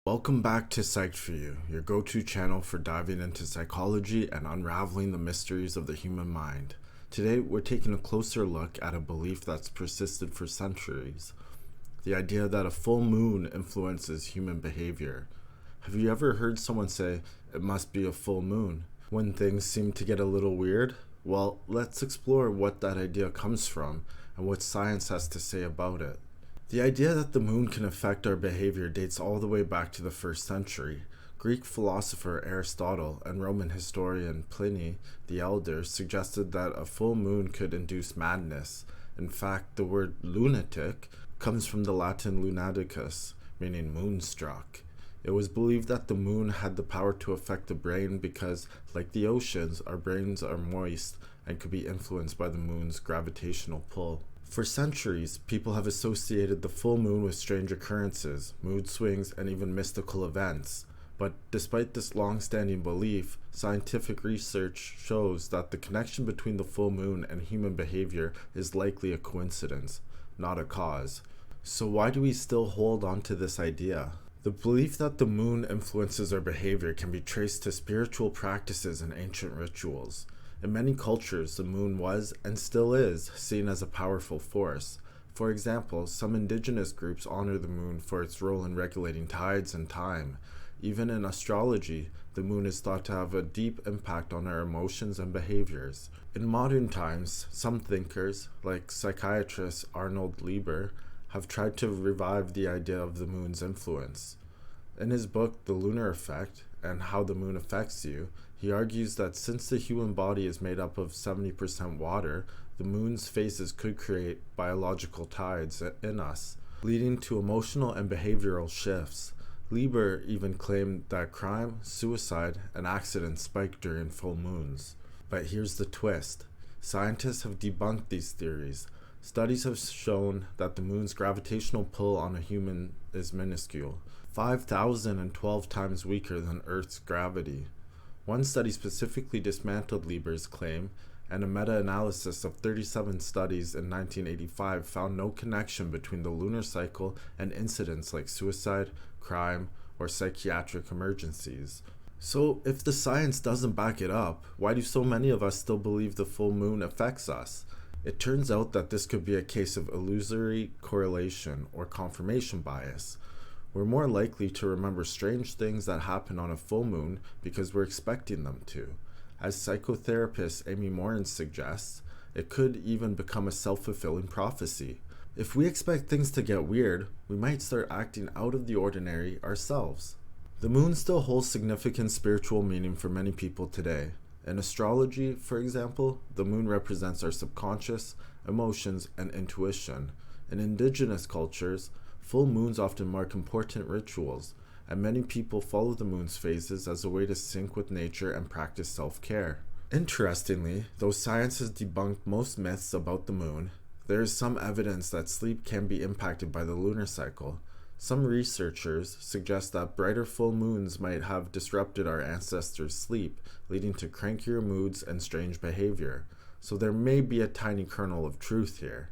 Welcome back to Psyched for You, your go-to channel for diving into psychology and unraveling the mysteries of the human mind. Today, we're taking a closer look at a belief that's persisted for centuries. The idea that a full moon influences human behavior. Have you ever heard someone say, "It must be a full moon," when things seem to get a little weird? Well, let's explore what that idea comes from and what science has to say about it. The idea that the moon can affect our behavior dates all the way back to the 1st century. Greek philosopher Aristotle and Roman historian Pliny the Elder suggested that a full moon could induce madness. In fact, the word lunatic comes from the Latin lunaticus, meaning moonstruck. It was believed that the moon had the power to affect the brain because, like the oceans, our brains are moist and could be influenced by the moon's gravitational pull. For centuries, people have associated the full moon with strange occurrences, mood swings, and even mystical events. But despite this long-standing belief, scientific research shows that the connection between the full moon and human behavior is likely a coincidence, not a cause. So why do we still hold on to this idea? The belief that the moon influences our behavior can be traced to spiritual practices and ancient rituals. In many cultures, the moon was, and still is, seen as a powerful force. For example, some indigenous groups honor the moon for its role in regulating tides and time. Even in astrology, the moon is thought to have a deep impact on our emotions and behaviors. In modern times, some thinkers, like psychiatrist Arnold Lieber, have tried to revive the idea of the moon's influence. In his book, The Lunar Effect, and How the Moon Affects You, he argues that since the human body is made up of 70% water, the moon's phases could create biological tides in us, leading to emotional and behavioral shifts. Lieber even claimed that crime, suicide, and accidents spike during full moons. But here's the twist. Scientists have debunked these theories. Studies have shown that the moon's gravitational pull on a human is minuscule, 5,012 times weaker than Earth's gravity. One study specifically dismantled Lieber's claim, and a meta-analysis of 37 studies in 1985 found no connection between the lunar cycle and incidents like suicide, crime, or psychiatric emergencies. So, if the science doesn't back it up, why do so many of us still believe the full moon affects us? It turns out that this could be a case of illusory correlation or confirmation bias. We're more likely to remember strange things that happen on a full moon because we're expecting them to. As psychotherapist Amy Morin suggests, it could even become a self-fulfilling prophecy. If we expect things to get weird, we might start acting out of the ordinary ourselves. The moon still holds significant spiritual meaning for many people today. In astrology, for example, the moon represents our subconscious, emotions, and intuition. In indigenous cultures, full moons often mark important rituals, and many people follow the moon's phases as a way to sync with nature and practice self-care. Interestingly, though science has debunked most myths about the moon, there is some evidence that sleep can be impacted by the lunar cycle. Some researchers suggest that brighter full moons might have disrupted our ancestors' sleep, leading to crankier moods and strange behavior. So there may be a tiny kernel of truth here.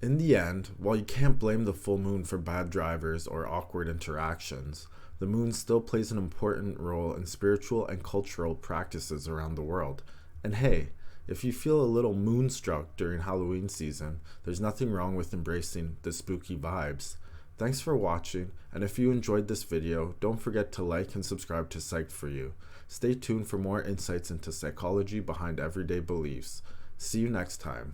In the end, while you can't blame the full moon for bad drivers or awkward interactions, the moon still plays an important role in spiritual and cultural practices around the world. And hey, if you feel a little moonstruck during Halloween season, there's nothing wrong with embracing the spooky vibes. Thanks for watching, and if you enjoyed this video, don't forget to like and subscribe to Psyched for You. Stay tuned for more insights into psychology behind everyday beliefs. See you next time.